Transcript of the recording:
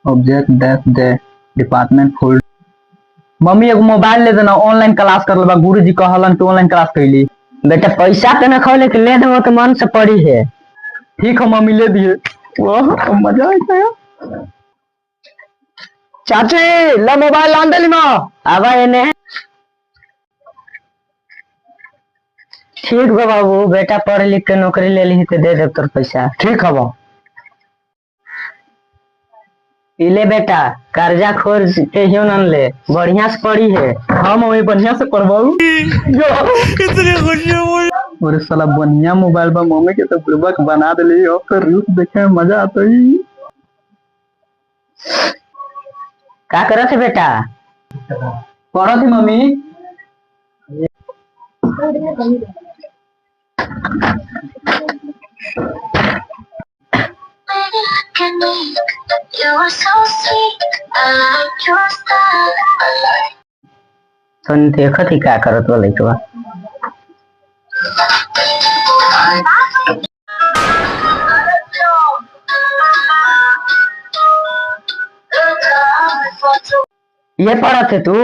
Object that the department fold. Mummy एगो mobile ले देना, ऑनलाइन क्लास कर लेबा, गुरुजी कहलन कि ऑनलाइन क्लास कैली। बेटा पैसा तो न खोले के ले दो तो मन से पड़ी है। ठीक है मम्मी ले दिए। वाह मजा आता है। चाची ला मोबाइल लान देली माँ आवा एने। ठीक बा बाबू, बेटा पढ़ लिख के नौकरी ले ली तो दे दे तोर पैसा। ठीक है बा। इले बेटा कर्जा खोज के ही न ले, बढ़िया से पढ़ी है। हाँ मम्मी बढ़िया से पढ़वाऊ। इतनी खुशी हुई। और साला बढ़िया मोबाइल बा, मम्मी के तो बुड़बक बना देली। और तो रील्स देखे में मजा आता ही। का करत है बेटा? पढ़ा थी मम्मी। सुन देखो थी का करत बोले तो। ये पढ़ा थे तू?